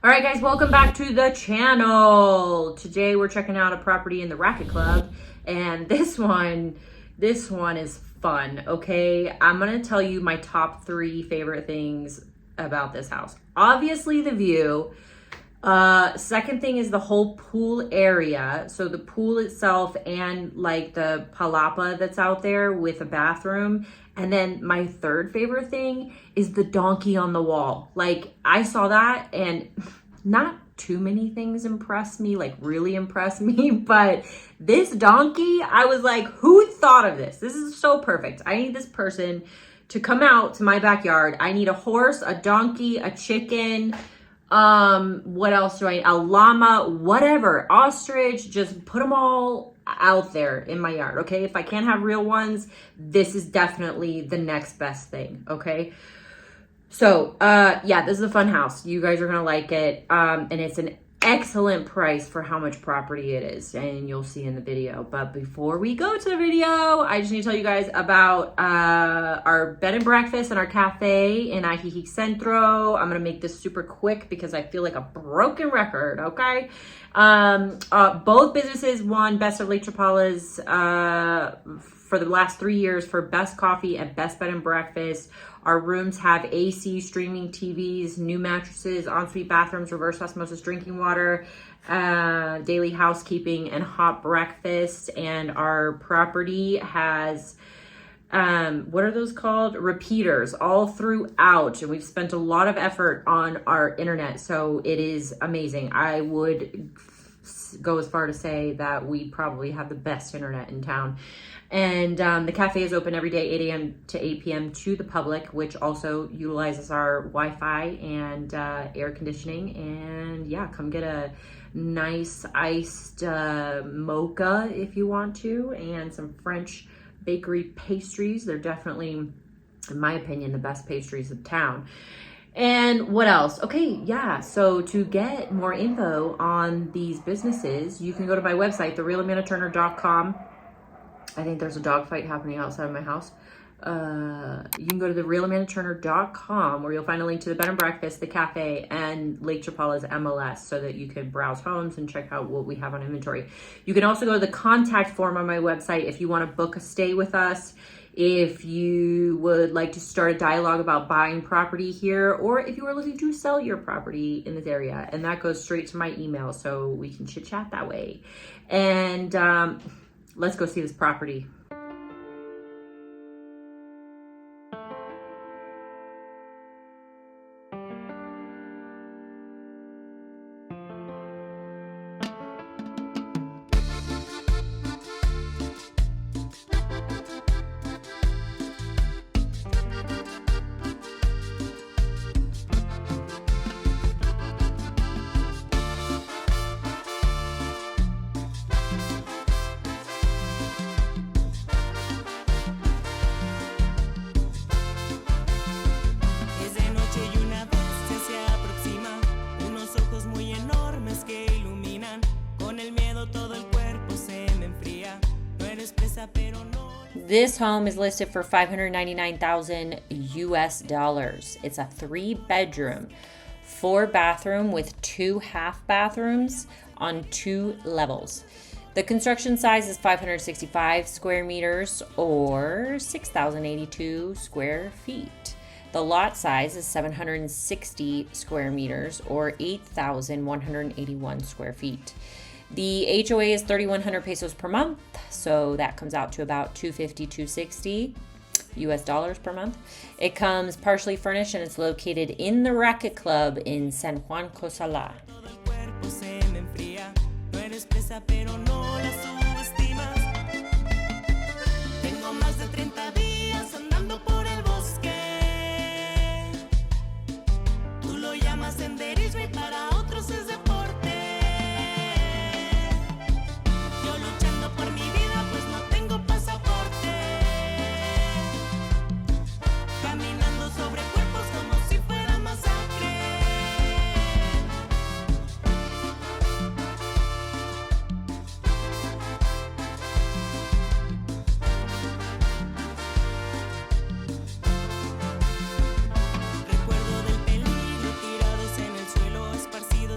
All right, guys, welcome back to the channel. Today we're checking out a property in the Racket Club, and this one is fun. Okay, I'm gonna tell you my top 3 favorite things about this house. Obviously, the view. Second thing is the whole pool area. So the pool itself and like the palapa that's out there with a bathroom. And then my third favorite thing is the donkey on the wall. Like, I saw that and not too many things impressed me, like really impressed me, but this donkey, I was like, who thought of this? This is so perfect. I need this person to come out to my backyard. I need a horse, a donkey, a chicken, what else do I need? A llama, whatever, ostrich, just put them all out there in my yard. Okay. If I can't have real ones, this is definitely the next best thing. Okay. So, yeah, this is a fun house. You guys are going to like it. And it's an excellent price for how much property it is, and you'll see in the video. But before we go to the video, I just need to tell you guys about our bed and breakfast and our cafe in Ajijic Centro. I'm gonna make this super quick because I feel like a broken record. Okay, both businesses won Best of Lake Chapala's for the last 3 years for best coffee and best bed and breakfast. Our rooms have AC, streaming TVs, new mattresses, ensuite bathrooms, reverse osmosis drinking water, daily housekeeping, and hot breakfast. And our property has, what are those called? Repeaters all throughout. And we've spent a lot of effort on our internet. So it is amazing. I would go as far to say that we probably have the best internet in town. And the cafe is open every day, 8 a.m. to 8 p.m. to the public, which also utilizes our Wi-Fi and air conditioning. And yeah, come get a nice iced mocha if you want to, and some French bakery pastries. They're definitely, in my opinion, the best pastries of town. And what else? Okay, yeah, so to get more info on these businesses, you can go to my website, therealamandaturner.com. I think there's a dog fight happening outside of my house. You can go to therealamandaturner.com, where you'll find a link to the bed and breakfast, the cafe, and Lake Chapala's MLS, so that you can browse homes and check out what we have on inventory. You can also go to the contact form on my website if you want to book a stay with us, if you would like to start a dialogue about buying property here, or if you are looking to sell your property in this area. And that goes straight to my email, so we can chit chat that way. And let's go see this property. This home is listed for $599,000 US. It's a 3-bedroom, 4-bathroom with 2 half bathrooms on 2 levels. The construction size is 565 square meters or 6,082 square feet. The lot size is 760 square meters or 8,181 square feet. The HOA is 3,100 pesos per month, so that comes out to about $250, $260 US per month. It comes partially furnished, and it's located in the Racket Club in San Juan, Cosala.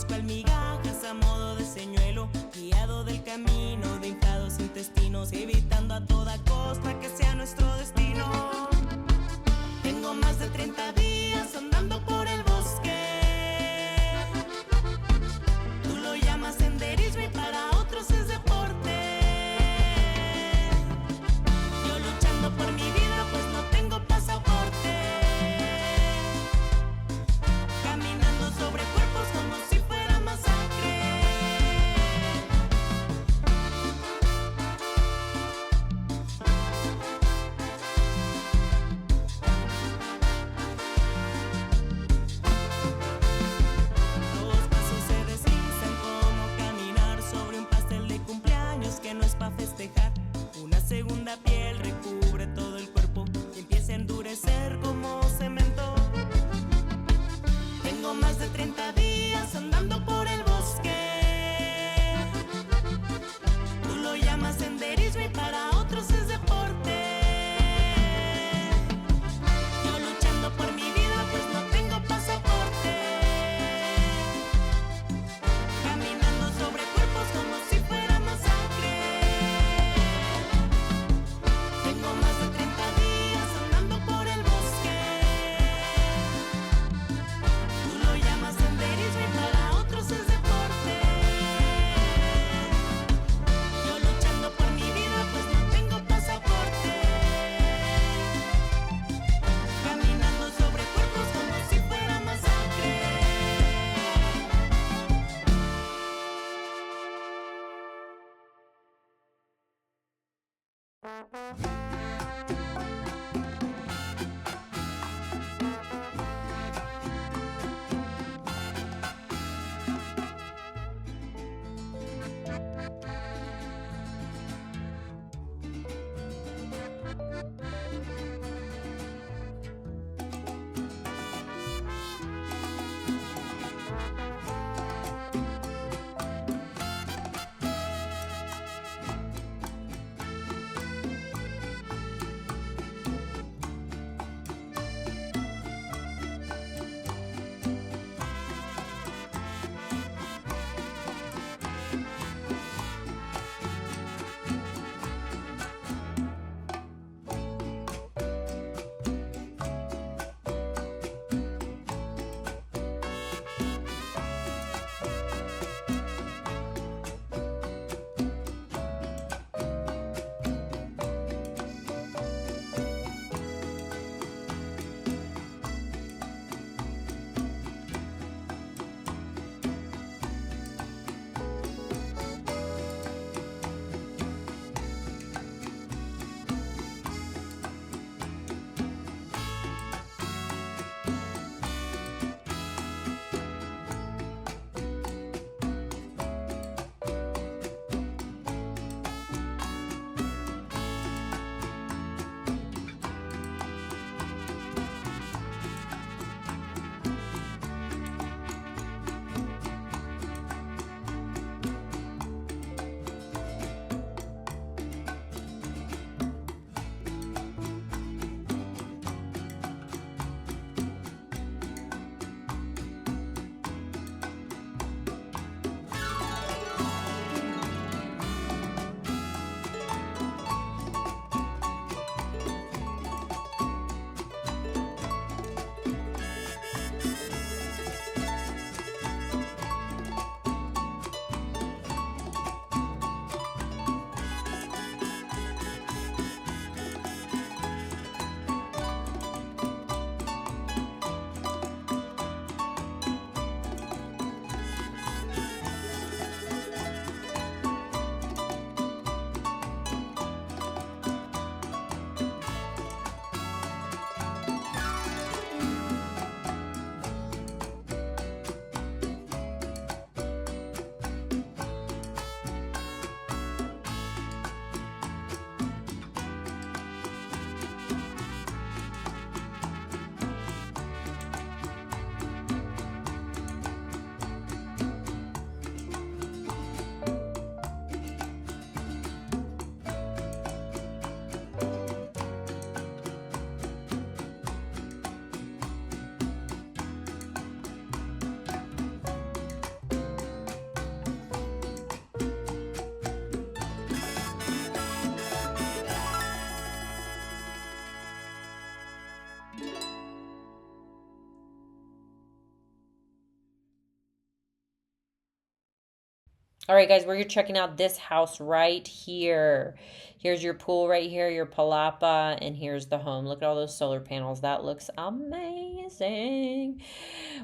cual migajas a modo de señuelo, guiado del camino de inflados intestinos, evitando a toda costa que sea nuestro destino. Tengo más de 30 días andando por el bosque. Tú lo llamas senderismo y para otros es deporte. Yo luchando por mi vida pues no tengo pasaporte. Caminando sobre cuerpos como si fuera masacre. Los pasos se deslizan como caminar sobre un pastel de cumpleaños que no es pa' festejar. Una segunda piel recubre todo el cuerpo y empieza a endurecer como cemento. Tengo más de 30 días andando por el bosque. Tú lo llamas senderismo y para otros es deporte. Yo luchando por mi vida pues no tengo pasaporte. Caminando sobre cuerpos como si fuera masacre. Tengo más de 30 días andando por el bosque. Tú lo llamas senderismo y para otros es deporte. Yo luchando por mi vida pues no tengo pasaporte. Caminando sobre cuerpos como si fuera masacre. All right, guys, we're checking out this house right here. Here's your pool right here, your palapa, and here's the home. Look at all those solar panels. That looks amazing.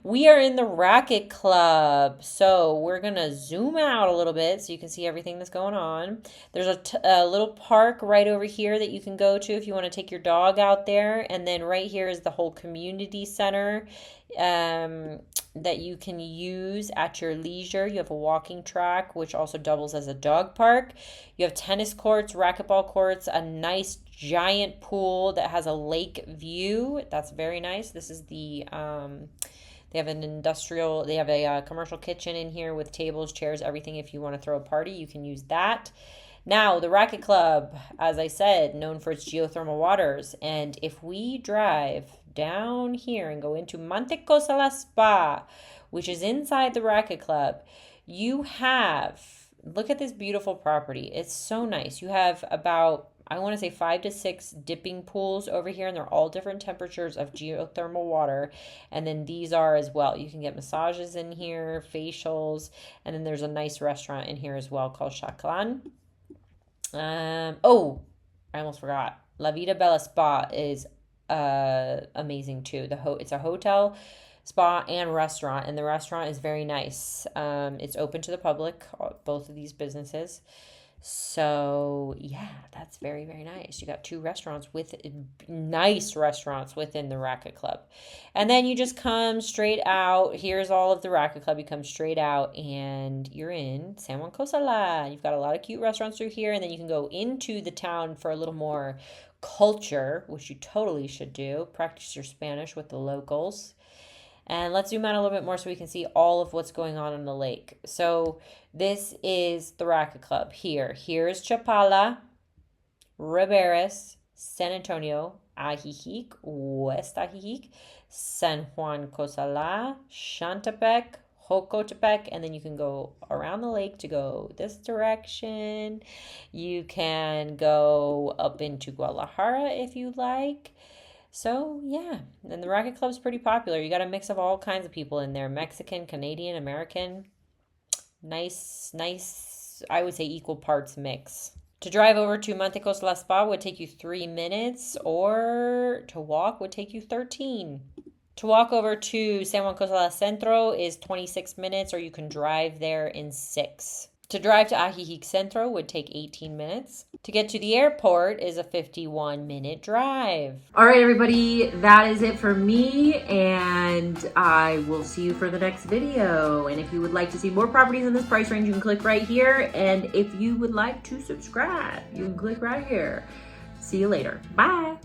We are in the Racket Club. So we're going to zoom out a little bit so you can see everything that's going on. There's a little park right over here that you can go to if you want to take your dog out there. And then right here is the whole community center that you can use at your leisure. You have a walking track, which also doubles as a dog park. You have tennis courts, racquetball courts, a nice giant pool that has a lake view. That's very nice. This is the, they have a commercial kitchen in here with tables, chairs, everything. If you want to throw a party, you can use that. Now, the Racket Club, as I said, known for its geothermal waters. And if we drive down here and go into Monte Cosa Spa, which is inside the Racket Club, you have, look at this beautiful property. It's so nice. You have about, I want to say 5 to 6 dipping pools over here, and they're all different temperatures of geothermal water. And then these are as well. You can get massages in here, facials, and then there's a nice restaurant in here as well called Chaclan. Oh, I almost forgot. La Vida Bella Spa is amazing too. It's a hotel, spa, and restaurant, and the restaurant is very nice. It's open to the public, both of these businesses. So yeah, that's very, very nice. You got 2 restaurants nice restaurants within the Racket Club. And then you just come straight out. Here's all of the Racket Club. You come straight out and you're in San Juan Cosala. You've got a lot of cute restaurants through here, and then you can go into the town for a little more culture, which you totally should do. Practice your Spanish with the locals. And let's zoom out a little bit more so we can see all of what's going on the lake. So this is the Racket Club here. Here's Chapala, Riberas, San Antonio, Ajijic, West Ajijic, San Juan Cosala, Chantepec, Jocotepec, and then you can go around the lake to go this direction. You can go up into Guadalajara if you like. So, yeah, and the Racket Club's pretty popular. You got a mix of all kinds of people in there. Mexican, Canadian, American. Nice, I would say equal parts mix. To drive over to Monte Cosa Spa would take you 3 minutes, or to walk would take you 13. To walk over to San Juan Cosa Centro is 26 minutes, or you can drive there in 6. To drive to Ajijic Centro would take 18 minutes. To get to the airport is a 51-minute drive. All right, everybody, that is it for me, and I will see you for the next video. And if you would like to see more properties in this price range, you can click right here. And if you would like to subscribe, you can click right here. See you later. Bye.